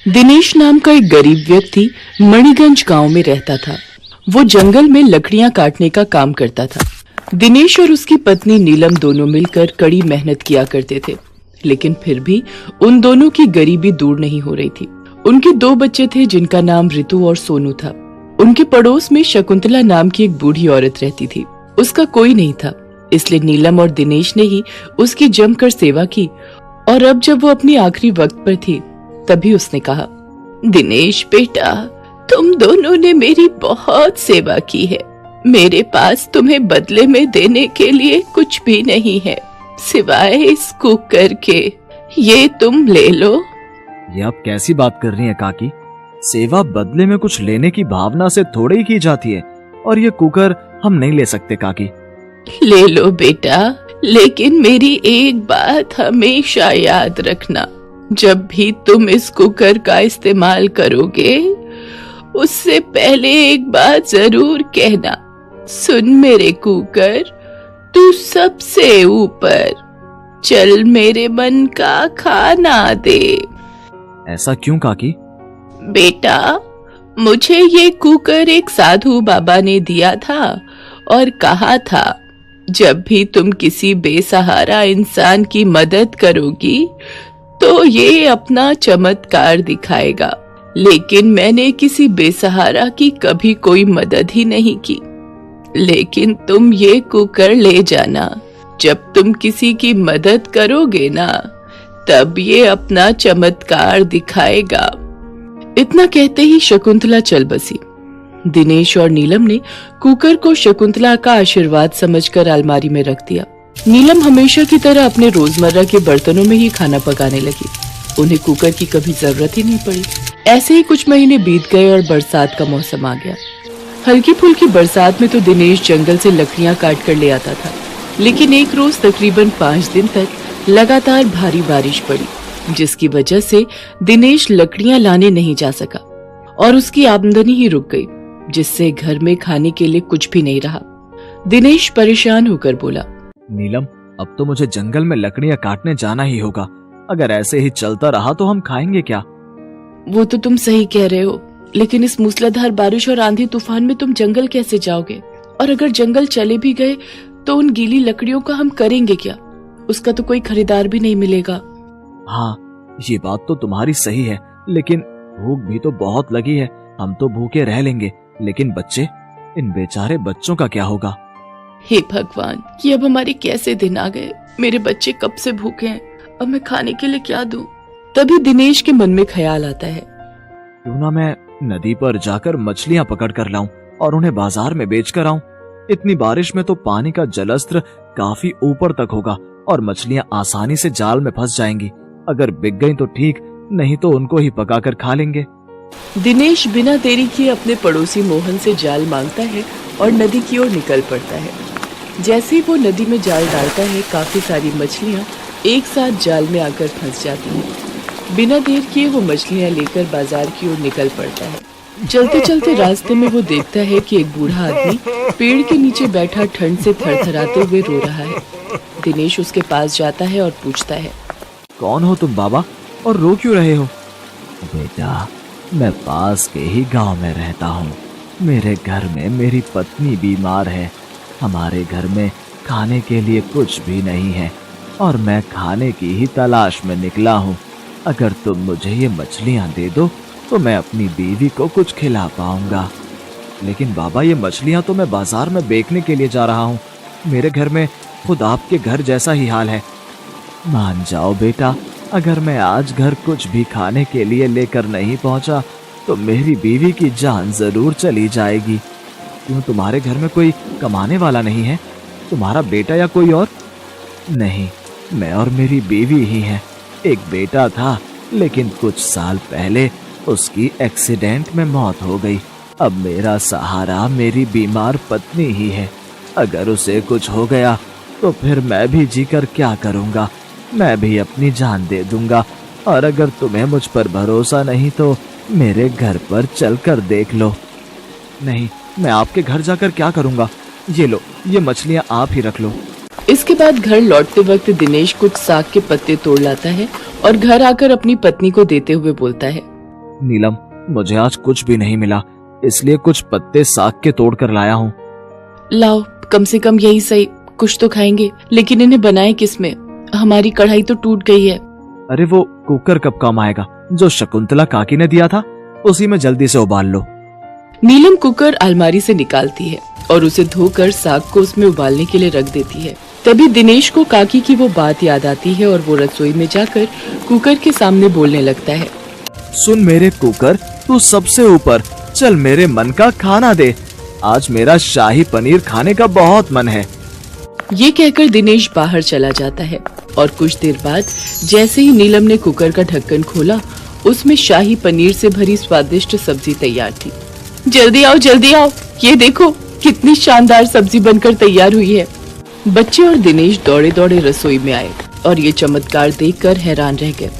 दिनेश नाम का एक गरीब व्यक्ति मणिगंज गांव में रहता था। वो जंगल में लकड़ियां काटने का काम करता था। दिनेश और उसकी पत्नी नीलम दोनों मिलकर कड़ी मेहनत किया करते थे, लेकिन फिर भी उन दोनों की गरीबी दूर नहीं हो रही थी। उनके 2 बच्चे थे जिनका नाम ऋतु और सोनू था। उनके पड़ोस में शकुंतला नाम की एक बूढ़ी औरत रहती थी। उसका कोई नहीं था, इसलिए नीलम और दिनेश ने ही उसकी जमकर सेवा की। और अब जब वो अपनी आखिरी वक्त पर थी, तभी उसने कहा, दिनेश बेटा, तुम दोनों ने मेरी बहुत सेवा की है। मेरे पास तुम्हें बदले में देने के लिए कुछ भी नहीं है, सिवाय इस कुकर के। ये तुम ले लो। ये आप कैसी बात कर रही हैं काकी? सेवा बदले में कुछ लेने की भावना से थोड़े ही की जाती है, और ये कुकर हम नहीं ले सकते काकी। ले लो बेटा, लेकिन मेरी एक बात हमेशा याद रखना। जब भी तुम इस कुकर का इस्तेमाल करोगे, उससे पहले एक बात जरूर कहना, सुन मेरे कुकर, तू सबसे ऊपर, चल मेरे मन का खाना दे। ऐसा क्यों काकी? बेटा, मुझे ये कुकर एक साधु बाबा ने दिया था और कहा था, जब भी तुम किसी बेसहारा इंसान की मदद करोगी तो ये अपना चमत्कार दिखाएगा। लेकिन मैंने किसी बेसहारा की कभी कोई मदद ही नहीं की। लेकिन तुम ये कुकर ले जाना। जब तुम किसी की मदद करोगे ना, तब ये अपना चमत्कार दिखाएगा। इतना कहते ही शकुंतला चल बसी। दिनेश और नीलम ने कुकर को शकुंतला का आशीर्वाद समझकर अलमारी में रख दिया। नीलम हमेशा की तरह अपने रोजमर्रा के बर्तनों में ही खाना पकाने लगी। उन्हें कुकर की कभी जरूरत ही नहीं पड़ी। ऐसे ही कुछ महीने बीत गए और बरसात का मौसम आ गया। हल्की फुल्की बरसात में तो दिनेश जंगल से लकड़ियां काट कर ले आता था, लेकिन एक रोज तकरीबन 5 दिन तक लगातार भारी बारिश पड़ी, जिसकी वजह से दिनेश लकड़ियां लाने नहीं जा सका और उसकी आमदनी ही रुक गई, जिससे घर में खाने के लिए कुछ भी नहीं रहा। दिनेश परेशान होकर बोला, नीलम, अब तो मुझे जंगल में लकड़ियां काटने जाना ही होगा। अगर ऐसे ही चलता रहा तो हम खाएंगे क्या? वो तो तुम सही कह रहे हो, लेकिन इस मूसलाधार बारिश और आंधी तूफान में तुम जंगल कैसे जाओगे? और अगर जंगल चले भी गए तो उन गीली लकड़ियों का हम करेंगे क्या? उसका तो कोई खरीदार भी नहीं मिलेगा। हाँ, ये बात तो तुम्हारी सही है, लेकिन भूख भी तो बहुत लगी है। हम तो भूखे रह लेंगे, लेकिन बच्चे, इन बेचारे बच्चों का क्या होगा? हे भगवान, ये अब हमारे कैसे दिन आ गए। मेरे बच्चे कब से भूखे हैं, अब मैं खाने के लिए क्या दूं? तभी दिनेश के मन में ख्याल आता है, क्यों ना मैं नदी पर जाकर मछलियां पकड़ कर लाऊं और उन्हें बाजार में बेच कर आऊं। इतनी बारिश में तो पानी का जलस्तर काफी ऊपर तक होगा और मछलियां आसानी से जाल में फंस जाएंगी। अगर बिक गई तो ठीक, नहीं तो उनको ही पकाकर खा लेंगे। दिनेश बिना देरी किए अपने पड़ोसी मोहन से जाल मांगता है और नदी की ओर निकल पड़ता है। जैसे ही वो नदी में जाल डालता है, काफी सारी मछलियां एक साथ जाल में आकर फंस जाती हैं। बिना देर किए वो मछलियां लेकर बाजार की ओर निकल पड़ता है। चलते चलते रास्ते में वो देखता है कि एक बूढ़ा आदमी पेड़ के नीचे बैठा ठंड से थरथराते हुए रो रहा है। दिनेश उसके पास जाता है और पूछता है, कौन हो तुम बाबा, और रो क्यों रहे हो? बेटा, मैं पास के ही गांव में रहता हूँ। मेरे घर में मेरी पत्नी बीमार है। हमारे घर में खाने के लिए कुछ भी नहीं है और मैं खाने की ही तलाश में निकला हूँ। अगर तुम मुझे ये मछलियाँ दे दो तो मैं अपनी बीवी को कुछ खिला पाऊंगा। लेकिन बाबा, ये मछलियाँ तो मैं बाजार में बेचने के लिए जा रहा हूँ। मेरे घर में खुद आपके घर जैसा ही हाल है। मान जाओ बेटा, अगर मैं आज घर कुछ भी खाने के लिए लेकर नहीं पहुंचा तो मेरी बीवी की जान जरूर चली जाएगी। क्यों, तुम्हारे घर में कोई कमाने वाला नहीं है? तुम्हारा बेटा या कोई और? नहीं, मैं और मेरी बीवी ही हैं। एक बेटा था, लेकिन कुछ साल पहले उसकी एक्सीडेंट में मौत हो गई। अब मेरा सहारा मेरी बीमार पत्नी ही है। अगर उसे कुछ हो गया तो फिर मैं भी जीकर क्या करूँगा? मैं भी अपनी जान दे दूंगा। और अगर तुम्हें मुझ पर भरोसा नहीं तो मेरे घर पर चलकर देख लो। नहीं, मैं आपके घर जाकर क्या करूंगा? ये लो, ये मछलियां आप ही रख लो। इसके बाद घर लौटते वक्त दिनेश कुछ साग के पत्ते तोड़ लाता है और घर आकर अपनी पत्नी को देते हुए बोलता है, नीलम, मुझे आज कुछ भी नहीं मिला, इसलिए कुछ पत्ते साग के तोड़ कर लाया हूँ। लाओ, कम से कम यही सही, कुछ तो खाएंगे। लेकिन इन्हें बनाए किसमें? हमारी कढ़ाई तो टूट गई है। अरे वो कुकर कब काम आएगा? जो शकुंतला काकी ने दिया था उसी में जल्दी से उबाल लो। नीलम कुकर अलमारी से निकालती है और उसे धोकर साग को उसमें उबालने के लिए रख देती है। तभी दिनेश को काकी की वो बात याद आती है और वो रसोई में जाकर कुकर के सामने बोलने लगता है, सुन मेरे कुकर, तू सबसे ऊपर, चल मेरे मन का खाना दे। आज मेरा शाही पनीर खाने का बहुत मन है। ये कहकर दिनेश बाहर चला जाता है और कुछ देर बाद जैसे ही नीलम ने कुकर का ढक्कन खोला, उसमें शाही पनीर से भरी स्वादिष्ट सब्जी तैयार थी। जल्दी आओ, ये देखो कितनी शानदार सब्जी बनकर तैयार हुई है। बच्चे और दिनेश दौड़े दौड़े रसोई में आए और ये चमत्कार देखकर हैरान रह गए।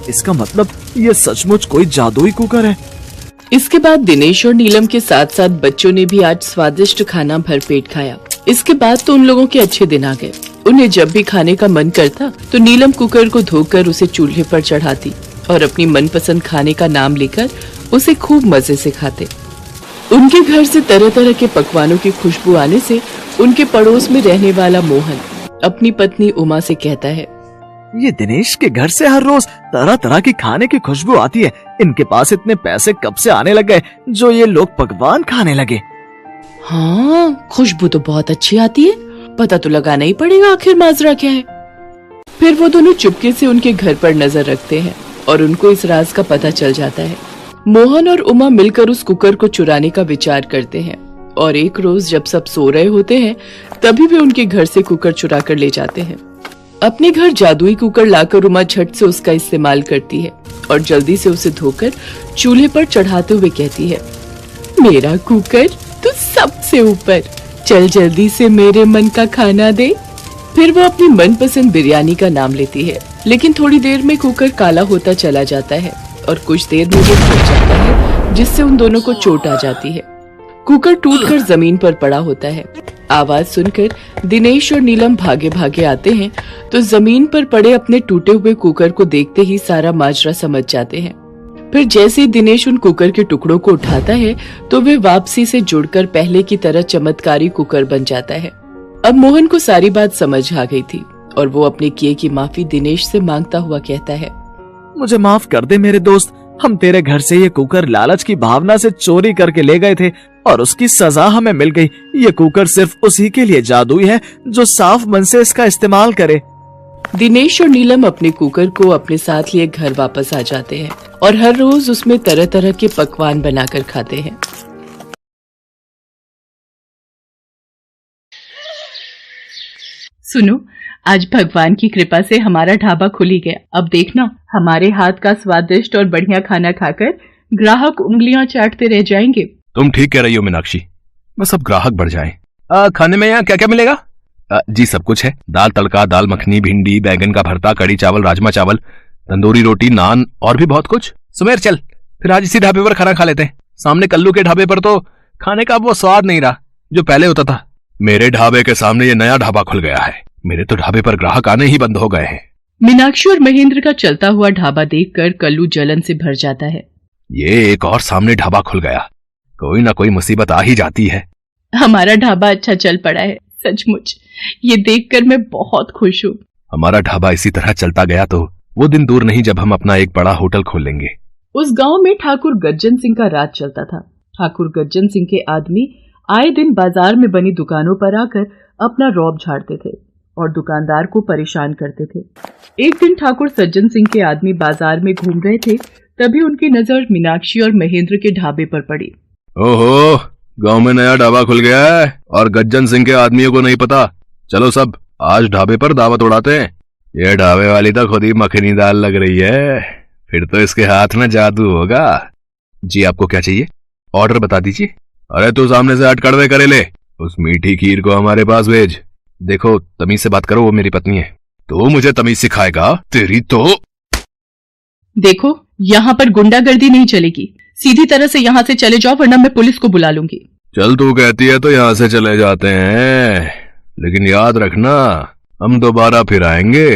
इसका मतलब ये सचमुच कोई जादुई कुकर है। इसके बाद दिनेश और नीलम के साथ साथ बच्चों ने भी आज स्वादिष्ट खाना भरपेट खाया। इसके बाद तो उन लोगों के अच्छे दिन आ गए। उन्हें जब भी खाने का मन करता तो नीलम कुकर को धोकर उसे चूल्हे पर चढ़ाती और अपनी मनपसंद खाने का नाम लेकर उसे खूब मजे से खाते। उनके घर से तरह तरह के पकवानों की खुशबू आने से उनके पड़ोस में रहने वाला मोहन अपनी पत्नी उमा से कहता है, ये दिनेश के घर से हर रोज तरह तरह की खाने की खुशबू आती है। इनके पास इतने पैसे कब से आने लग गए जो ये लोग पकवान खाने लगे। हाँ, खुशबू तो बहुत अच्छी आती है, पता तो लगाना ही पड़ेगा आखिर माजरा क्या है। फिर वो दोनों चुपके से उनके घर पर नजर रखते हैं और उनको इस राज का पता चल जाता है। मोहन और उमा मिलकर उस कुकर को चुराने का विचार करते हैं और एक रोज जब सब सो रहे होते हैं तभी वे उनके घर से कुकर चुरा कर ले जाते हैं। अपने घर जादुई कुकर लाकर उमा झट से उसका इस्तेमाल करती है और जल्दी से उसे धोकर चूल्हे पर चढ़ाते हुए कहती है, मेरा कुकर तू सबसे ऊपर, चल जल्दी से मेरे मन का खाना दे। फिर वो अपनी मनपसंद बिरयानी का नाम लेती है, लेकिन थोड़ी देर में कुकर काला होता चला जाता है और कुछ देर में वो फट जाता है, जिससे उन दोनों को चोट आ जाती है। कुकर टूटकर जमीन पर पड़ा होता है। आवाज सुनकर दिनेश और नीलम भागे भागे आते हैं तो जमीन पर पड़े अपने टूटे हुए कुकर को देखते ही सारा माजरा समझ जाते हैं। फिर जैसे ही दिनेश उन कुकर के टुकड़ों को उठाता है तो वे वापसी से जुड़कर पहले की तरह चमत्कारी कुकर बन जाता है। अब मोहन को सारी बात समझ आ गई थी और वो अपने किए की माफी दिनेश से मांगता हुआ कहता है, मुझे माफ कर दे मेरे दोस्त, हम तेरे घर से ये कुकर लालच की भावना से चोरी करके ले गए थे और उसकी सजा हमें मिल गई। ये कुकर सिर्फ उसी के लिए जादुई है जो साफ मन से इसका इस्तेमाल करे। दिनेश और नीलम अपने कुकर को अपने साथ लिए घर वापस आ जाते हैं और हर रोज उसमें तरह तरह के पकवान बनाकर खाते हैं। सुनो, आज भगवान की कृपा से हमारा ढाबा खुल ही गया। अब देखना, हमारे हाथ का स्वादिष्ट और बढ़िया खाना खाकर ग्राहक उंगलियां चाटते रह जाएंगे। तुम ठीक कह रही हो मीनाक्षी, बस अब ग्राहक बढ़ जाएं। खाने में यहाँ क्या क्या मिलेगा? जी सब कुछ है, दाल तड़का, दाल मखनी, भिंडी, बैंगन का भरता, कड़ी चावल, राजमा चावल, तंदूरी रोटी, नान और भी बहुत कुछ। सुमेर चल, फिर आज इसी ढाबे पर खाना खा लेते हैं। सामने कल्लू के ढाबे पर तो खाने का वो स्वाद नहीं रहा जो पहले होता था। मेरे ढाबे के सामने ये नया ढाबा खुल गया है, मेरे तो ढाबे पर ग्राहक आने ही बंद हो गए हैं। मीनाक्षी और महेंद्र का चलता हुआ ढाबा देखकर कल्लू जलन से भर जाता है। ये एक और सामने ढाबा खुल गया, कोई ना कोई मुसीबत आ ही जाती है। हमारा ढाबा अच्छा चल पड़ा है, सचमुच ये देखकर मैं बहुत खुश हूँ। हमारा ढाबा इसी तरह चलता गया तो वो दिन दूर नहीं जब हम अपना एक बड़ा होटल खोल लेंगे। उस गांव में ठाकुर गज्जन सिंह का राज चलता था। ठाकुर गज्जन सिंह के आदमी आए दिन बाजार में बनी दुकानों पर आकर अपना रौब झाड़ते थे और दुकानदार को परेशान करते थे। एक दिन ठाकुर सज्जन सिंह के आदमी बाजार में घूम रहे थे, तभी उनकी नजर मीनाक्षी और महेंद्र के ढाबे पर पड़ी। ओहो, गांव में नया ढाबा खुल गया है और गज्जन सिंह के आदमियों को नहीं पता। चलो सब आज ढाबे पर दावत उड़ाते हैं। ये ढाबे वाली तो खुद ही मखनी दाल लग रही है, फिर तो इसके हाथ में जादू होगा। जी आपको क्या चाहिए? ऑर्डर बता दीजिए। अरे तू सामने से 8 कड़वे करेले, उस मीठी खीर को हमारे पास भेज। देखो तमीज से बात करो, वो मेरी पत्नी है। तो मुझे तमीज सिखाएगा तेरी तो। देखो यहाँ पर गुंडागर्दी नहीं चलेगी, सीधी तरह से यहाँ से चले जाओ वरना मैं पुलिस को बुला लूंगी। चल तू कहती है तो यहाँ से चले जाते हैं, लेकिन याद रखना हम दोबारा फिर आएंगे।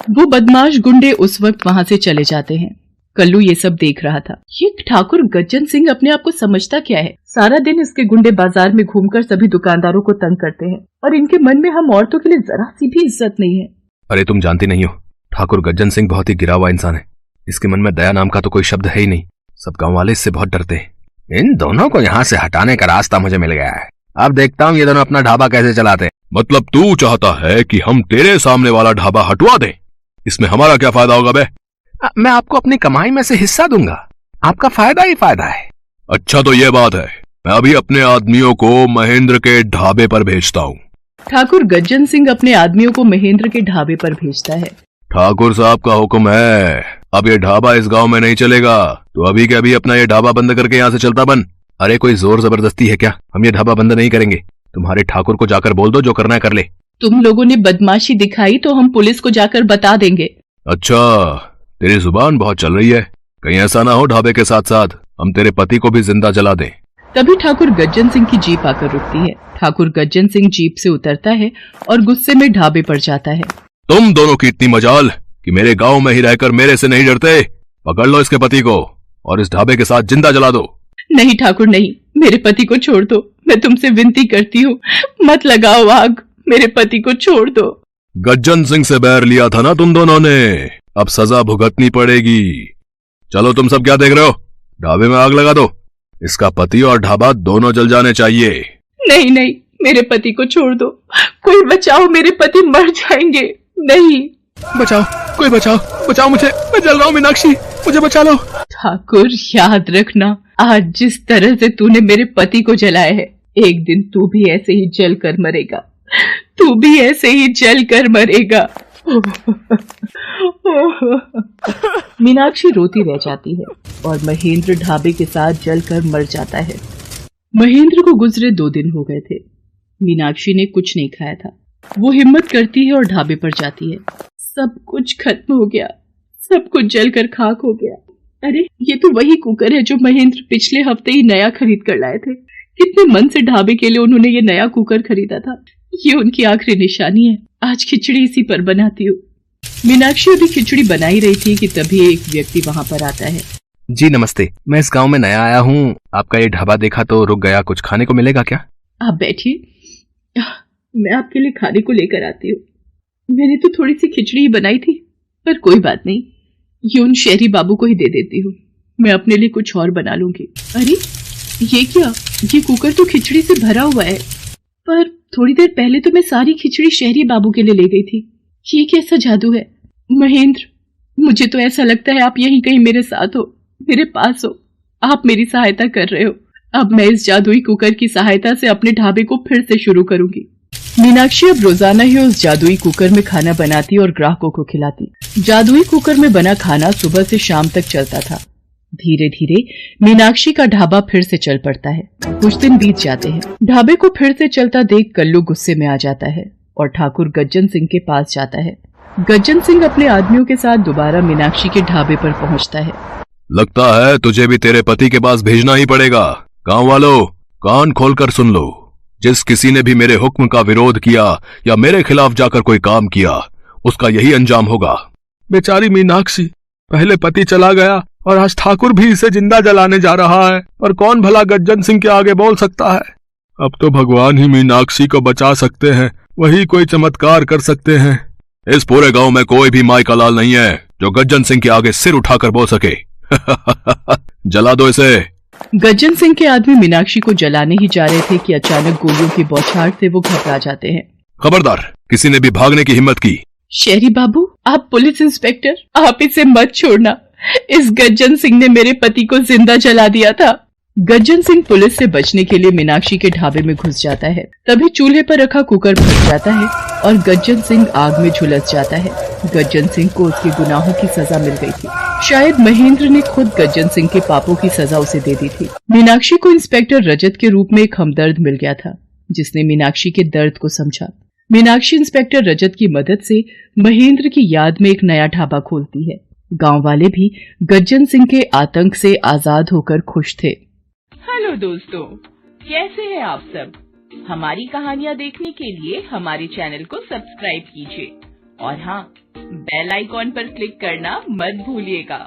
वो बदमाश गुंडे उस वक्त वहाँ से चले जाते हैं। कल्लू ये सब देख रहा था। ये ठाकुर गज्जन सिंह अपने आप को समझता क्या है? सारा दिन इसके गुंडे बाजार में घूमकर सभी दुकानदारों को तंग करते हैं और इनके मन में हम औरतों के लिए जरा सी भी इज्जत नहीं है। अरे तुम जानती नहीं हो, ठाकुर गज्जन सिंह बहुत ही गिरा हुआ इंसान है। इसके मन में दया नाम का तो कोई शब्द है ही नहीं। सब गांव वाले इससे बहुत डरते हैं। इन दोनों को यहाँ से हटाने का रास्ता मुझे मिल गया है। अब देखता हूँ ये दोनों अपना ढाबा कैसे चलाते हैं। मतलब तू चाहता है कि हम तेरे सामने वाला ढाबा हटवा दें? इसमें हमारा क्या फायदा होगा बे? मैं आपको अपनी कमाई में से हिस्सा दूंगा, आपका फायदा ही फायदा है। अच्छा तो ये बात है, मैं अभी अपने आदमियों को महेंद्र के ढाबे पर भेजता हूँ। ठाकुर गज्जन सिंह अपने आदमियों को महेंद्र के ढाबे पर भेजता है। ठाकुर साहब का हुक्म है, अब ये ढाबा इस गांव में नहीं चलेगा, तो अभी के अभी अपना ये ढाबा बंद करके यहाँ से चलता बन। अरे कोई जोर जबरदस्ती है क्या? हम ये ढाबा बंद नहीं करेंगे। तुम्हारे ठाकुर को जाकर बोल दो, जो करना है कर ले। तुम लोगों ने बदमाशी दिखाई तो हम पुलिस को जाकर बता देंगे। अच्छा, तेरी जुबान बहुत चल रही है। कहीं ऐसा ना हो ढाबे के साथ साथ हम तेरे पति को भी जिंदा जला दें। तभी ठाकुर गज्जन सिंह की जीप आकर रुकती है। ठाकुर गज्जन सिंह जीप से उतरता है और गुस्से में ढाबे पर जाता है। तुम दोनों की इतनी मजाल कि मेरे गांव में ही रहकर मेरे से नहीं डरते। पकड़ लो इसके पति को और इस ढाबे के साथ जिंदा जला दो। नहीं ठाकुर नहीं, मेरे पति को छोड़ दो। मैं तुमसे विनती करती हूँ, मत लगाओ आग, मेरे पति को छोड़ दो। गज्जन सिंह से बैर लिया था ना तुम दोनों ने, अब सजा भुगतनी पड़ेगी। चलो तुम सब क्या देख रहे हो? ढाबे में आग लगा दो। इसका पति और ढाबा दोनों जल जाने चाहिए। नहीं नहीं, मेरे पति को छोड़ दो, कोई बचाओ, मेरे पति मर जाएंगे। नहीं, बचाओ, कोई बचाओ, बचाओ मुझे, मैं जल रहा हूँ मीनाक्षी, मुझे बचा लो। ठाकुर याद रखना, आज जिस तरह से तूने मेरे पति को जलाया है, एक दिन तू भी ऐसे ही जल कर मरेगा। तू भी ऐसे ही जल कर मरेगा। मीनाक्षी रोती रह जाती है और महेंद्र ढाबे के साथ जलकर मर जाता है। महेंद्र को गुजरे 2 दिन हो गए थे। मीनाक्षी ने कुछ नहीं खाया था। वो हिम्मत करती है और ढाबे पर जाती है। सब कुछ खत्म हो गया, सब कुछ जलकर खाक हो गया। अरे ये तो वही कुकर है जो महेंद्र पिछले हफ्ते ही नया खरीद कर लाए थे। कितने मन से ढाबे के लिए उन्होंने ये नया कुकर खरीदा था। ये उनकी आखिरी निशानी है। आज खिचड़ी इसी पर बनाती हूँ। मीनाक्षी अभी खिचड़ी बना ही रही थी कि तभी एक व्यक्ति वहाँ पर आता है। जी नमस्ते, मैं इस गांव में नया आया हूँ। आपका ये ढाबा देखा तो रुक गया, कुछ खाने को मिलेगा क्या? आप बैठिए, मैं आपके लिए खाने को लेकर आती हूँ। मैंने तो थोड़ी सी खिचड़ी ही बनाई थी, पर कोई बात नहीं, ये उन शहरी बाबू को ही दे देती हूँ। मैं अपने लिए कुछ और बना लूंगी। अरे ये क्या, ये कुकर तो खिचड़ी से भरा हुआ है, पर थोड़ी देर पहले तो मैं सारी खिचड़ी शहरी बाबू के लिए ले गई थी। ये कैसा जादू है? महेंद्र, मुझे तो ऐसा लगता है आप यहीं कहीं मेरे साथ हो, मेरे पास हो, आप मेरी सहायता कर रहे हो। अब मैं इस जादुई कुकर की सहायता से अपने ढाबे को फिर से शुरू करूंगी। मीनाक्षी अब रोजाना ही उस जादुई कुकर में खाना बनाती और ग्राहकों को खिलाती। जादुई कुकर में बना खाना सुबह से शाम तक चलता था। धीरे धीरे मीनाक्षी का ढाबा फिर से चल पड़ता है। कुछ दिन बीत जाते हैं। ढाबे को फिर से चलता देख कल्लू गुस्से में आ जाता है और ठाकुर गज्जन सिंह के पास जाता है। गज्जन सिंह अपने आदमियों के साथ दोबारा मीनाक्षी के ढाबे पर पहुंचता है। लगता है तुझे भी तेरे पति के पास भेजना ही पड़ेगा। गांव वालों, कान खोलकर सुन लो। जिस किसी ने भी मेरे हुक्म का विरोध किया या मेरे खिलाफ जाकर कोई काम किया, उसका यही अंजाम होगा। बेचारी मीनाक्षी, पहले पति चला गया और आज ठाकुर भी इसे जिंदा जलाने जा रहा है, और कौन भला गज्जन सिंह के आगे बोल सकता है? अब तो भगवान ही मीनाक्षी को बचा सकते हैं, वही कोई चमत्कार कर सकते हैं। इस पूरे गांव में कोई भी माई का लाल नहीं है जो गज्जन सिंह के आगे सिर उठाकर बोल सके। जला दो इसे। गज्जन सिंह के आदमी मीनाक्षी को जलाने ही जा रहे थे कि अचानक गोलियों की बौछार से वो घबरा जाते हैं। खबरदार, किसी ने भी भागने की हिम्मत की। शहरी बाबू, आप पुलिस इंस्पेक्टर, आप इसे मत छोड़ना। इस गज्जन सिंह ने मेरे पति को जिंदा जला दिया था। गज्जन सिंह पुलिस से बचने के लिए मीनाक्षी के ढाबे में घुस जाता है। तभी चूल्हे पर रखा कुकर फट जाता है और गज्जन सिंह आग में झुलस जाता है। गज्जन सिंह को उसके गुनाहों की सजा मिल गई थी। शायद महेंद्र ने खुद गज्जन सिंह के पापों की सजा उसे दे दी थी। मीनाक्षी को इंस्पेक्टर रजत के रूप में एक हमदर्द मिल गया था, जिसने मीनाक्षी के दर्द को समझा। मीनाक्षी इंस्पेक्टर रजत की मदद से महेंद्र की याद में एक नया ढाबा खोलती है। गांव वाले भी गज्जन सिंह के आतंक से आजाद होकर खुश थे। हेलो दोस्तों, कैसे हैं आप सब? हमारी कहानियाँ देखने के लिए हमारे चैनल को सब्सक्राइब कीजिए और हाँ, बेल आइकॉन पर क्लिक करना मत भूलिएगा।